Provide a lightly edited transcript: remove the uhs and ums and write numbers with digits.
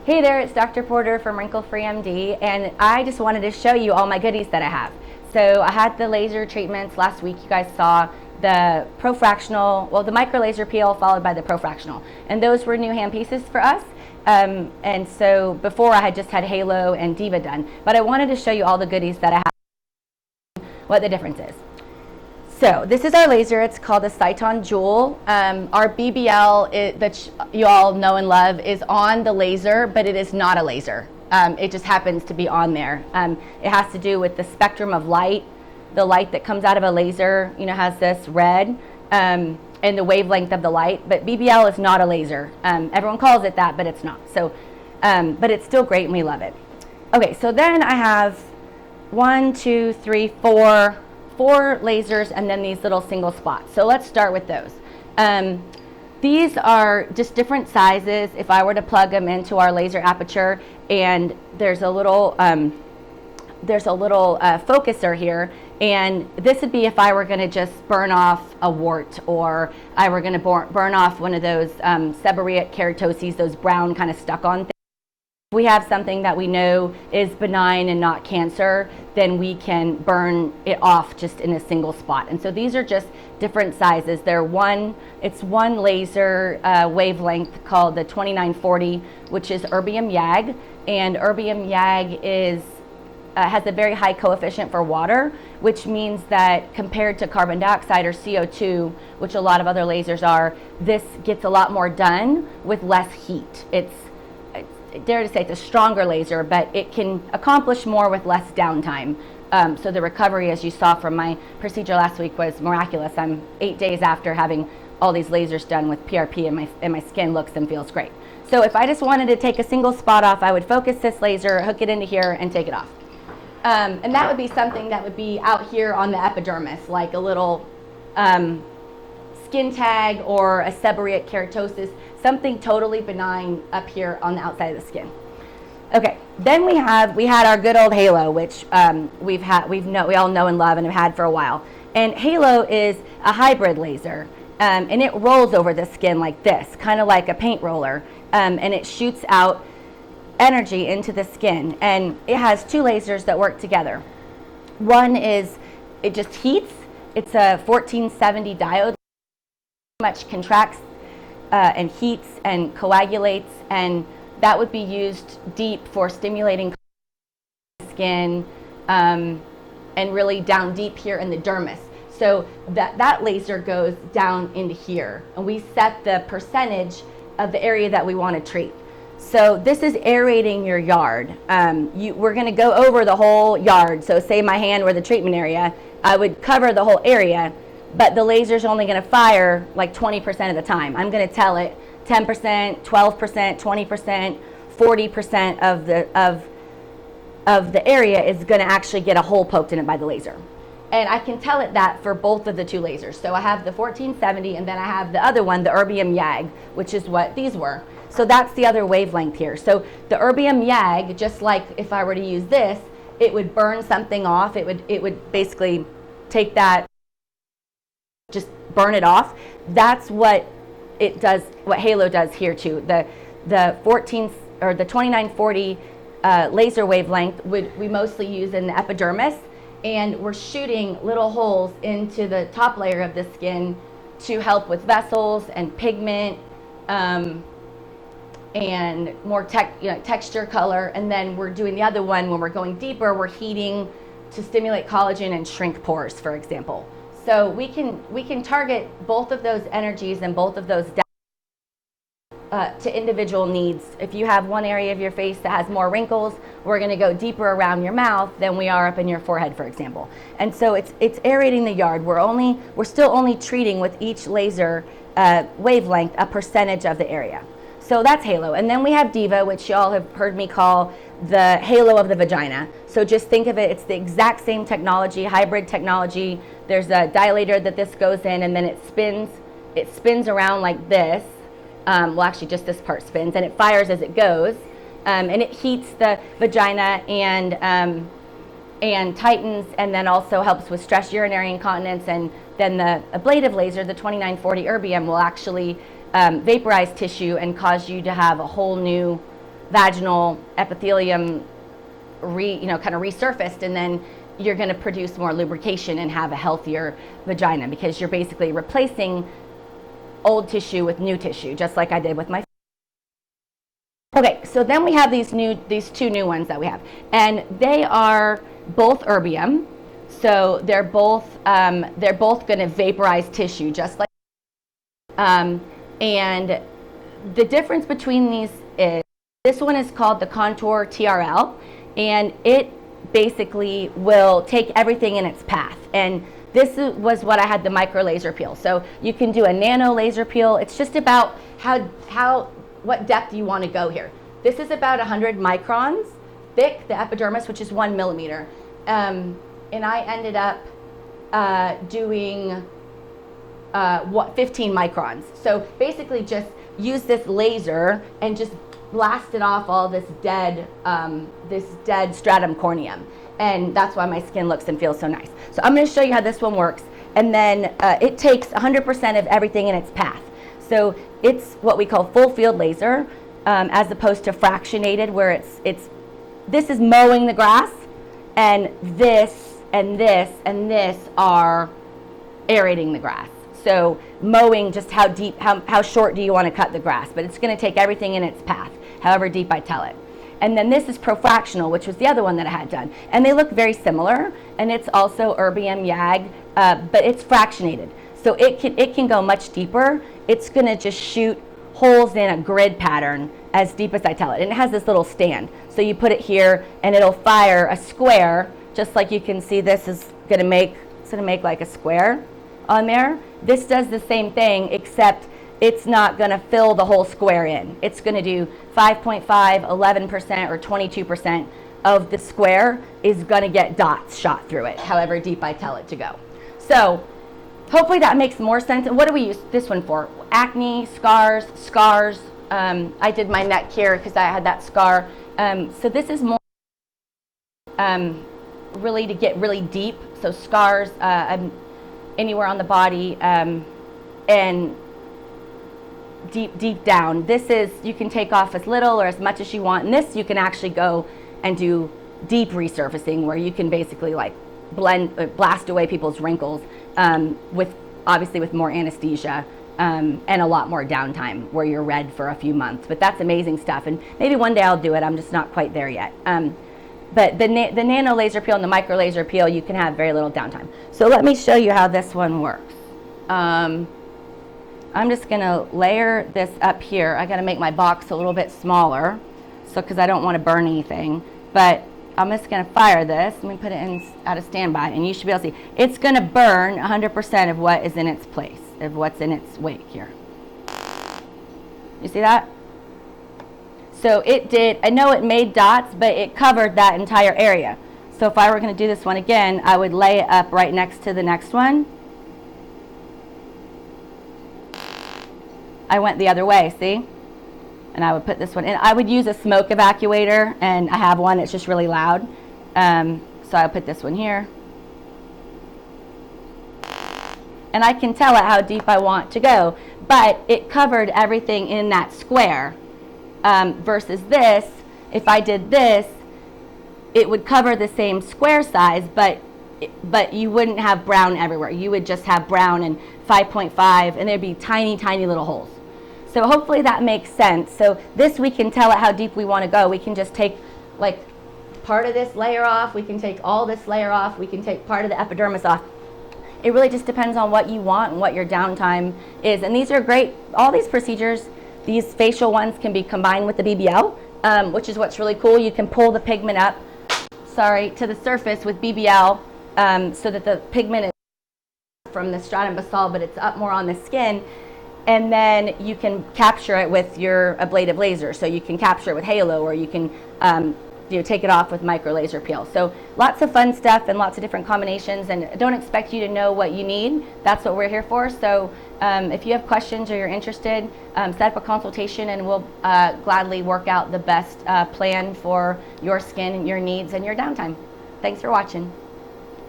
Hey there, it's Dr. Porter from WrinkleFree MD, and I just wanted to show you all my goodies that I have. So I had the laser treatments last week. You guys saw the ProFractional, well, the micro laser peel followed by the ProFractional, and those were new hand pieces for us. And so before I had just had Halo and Diva done, but I wanted to show you all the goodies that I have, what the difference is. So this is our laser. It's called the Cyton Jewel. Our BBL that you all know and love is on the laser, but it is not a laser. It just happens to be on there. It has to do with the spectrum of light. The light that comes out of a laser, has this red and the wavelength of the light. But BBL is not a laser. Everyone calls it that, but it's not. So, but it's still great and we love it. Okay, so then I have 4 lasers and then these little single spots. So let's start with those. These are just different sizes. If I were to plug them into our laser aperture, and there's a little focuser here, and this would be if I were going to just burn off a wart, or I were going to burn off one of those seborrheic keratoses, those brown kind of stuck on things. If we have something that we know is benign and not cancer, then we can burn it off just in a single spot. And so these are just different sizes. It's one laser wavelength called the 2940, which is erbium YAG. And erbium YAG has a very high coefficient for water, which means that compared to carbon dioxide or CO2, which a lot of other lasers are, this gets a lot more done with less heat. I dare to say it's a stronger laser, but it can accomplish more with less downtime. So the recovery, as you saw from my procedure last week, was miraculous. I'm 8 days after having all these lasers done with PRP, and my skin looks and feels great. So if I just wanted to take a single spot off, I would focus this laser, hook it into here, and take it off. And that would be something that would be out here on the epidermis, like a little skin tag or a seborrheic keratosis, something totally benign up here on the outside of the skin. Okay, then we had our good old Halo, which we all know and love and have had for a while. And Halo is a hybrid laser, and it rolls over the skin like this, kind of like a paint roller, and it shoots out energy into the skin. And it has 2 lasers that work together. One is, it just heats. It's a 1470 diode, much contracts and heats and coagulates, and that would be used deep for stimulating skin and really down deep here in the dermis. So that laser goes down into here, and we set the percentage of the area that we want to treat. So this is aerating your yard. We're going to go over the whole yard. So say my hand were the treatment area, I would cover the whole area, but the laser's only going to fire like 20% of the time. I'm going to tell it 10%, 12%, 20%, 40% of the area is going to actually get a hole poked in it by the laser. And I can tell it that for both of the 2 lasers. So I have the 1470, and then I have the other one, the erbium YAG, which is what these were. So that's the other wavelength here. So the erbium YAG, just like if I were to use this, it would burn something off. It would basically take that, just burn it off. That's what it does, what Halo does here too. The 2940 laser wavelength we mostly use in the epidermis, and we're shooting little holes into the top layer of the skin to help with vessels and pigment and more texture, color. And then we're doing the other one when we're going deeper, we're heating to stimulate collagen and shrink pores, for example. So we can target both of those energies and both of those to individual needs. If you have one area of your face that has more wrinkles, we're going to go deeper around your mouth than we are up in your forehead, for example. And so it's aerating the yard. We're still only treating with each laser wavelength a percentage of the area. So that's Halo. And then we have Diva, which y'all have heard me call the Halo of the vagina. So just think of it, it's the exact same technology, hybrid technology. There's a dilator that this goes in, and then it spins around like this. Well, actually just this part spins, and it fires as it goes. And it heats the vagina and tightens, and then also helps with stress urinary incontinence. And then the ablative laser, the 2940 erbium, will actually vaporize tissue and cause you to have a whole new vaginal epithelium kind of resurfaced, and then you're going to produce more lubrication and have a healthier vagina, because you're basically replacing old tissue with new tissue, just like I did with my. Okay, so then we have these two new ones that we have, and they are both erbium, so they're both going to vaporize tissue, just like. And the difference between these is this one is called the Contour TRL, and it basically will take everything in its path. And this was what I had the micro laser peel. So you can do a nano laser peel. It's just about what depth you want to go here. This is about 100 microns thick, the epidermis, which is 1 millimeter. And I ended up doing 15 microns. So basically just use this laser and just blast it off all this dead stratum corneum. And that's why my skin looks and feels so nice. So I'm going to show you how this one works. And then it takes 100% of everything in its path. So it's what we call full field laser, as opposed to fractionated, where this is mowing the grass, and this and this and this are aerating the grass. So mowing, just how deep, how short do you want to cut the grass? But it's going to take everything in its path, however deep I tell it. And then this is ProFractional, which was the other one that I had done. And they look very similar, and it's also erbium YAG, but it's fractionated. So it can go much deeper. It's going to just shoot holes in a grid pattern as deep as I tell it. And it has this little stand. So you put it here, and it'll fire a square, just like you can see this is going to make like a square on there. This does the same thing, except it's not going to fill the whole square in. It's going to do 5.5, 11%, or 22% of the square is going to get dots shot through it, however deep I tell it to go. So hopefully that makes more sense. And what do we use this one for? Acne, scars. I did my neck here because I had that scar. So this is more really to get really deep. So scars anywhere on the body, and deep down. This is, you can take off as little or as much as you want. And this you can actually go and do deep resurfacing, where you can basically like blast away people's wrinkles, obviously with more anesthesia, and a lot more downtime, where you're red for a few months. But that's amazing stuff, and maybe one day I'll do it. I'm just not quite there yet. But the nano laser peel and the micro laser peel, you can have very little downtime. So let me show you how this one works. I'm just going to layer this up here. I got to make my box a little bit smaller, because I don't want to burn anything. But I'm just going to fire this. Let me put it in out of standby, and you should be able to see. It's going to burn 100% of what is in its place, of what's in its wake here. You see that? So it did, I know it made dots, but it covered that entire area. So if I were going to do this one again, I would lay it up right next to the next one. I went the other way, see? And I would put this one in. I would use a smoke evacuator, and I have one. It's just really loud. So I'll put this one here. And I can tell it how deep I want to go. But it covered everything in that square. Versus this, if I did this, it would cover the same square size, but you wouldn't have brown everywhere. You would just have brown and 5.5, and there'd be tiny, tiny little holes. So hopefully that makes sense. So this, we can tell it how deep we want to go. We can just take like part of this layer off. We can take all this layer off. We can take part of the epidermis off. It really just depends on what you want and what your downtime is. And these are great. All these procedures, these facial ones, can be combined with the BBL, which is what's really cool. You can pull the pigment up, to the surface with BBL, so that the pigment is from the stratum basal, but it's up more on the skin. And then you can capture it with your ablative laser. So you can capture it with halo, or you can take it off with micro laser peel. So lots of fun stuff and lots of different combinations, and don't expect you to know what you need. That's what we're here for. So if you have questions or you're interested, set up a consultation, and we'll gladly work out the best plan for your skin, your needs, and your downtime. Thanks for watching.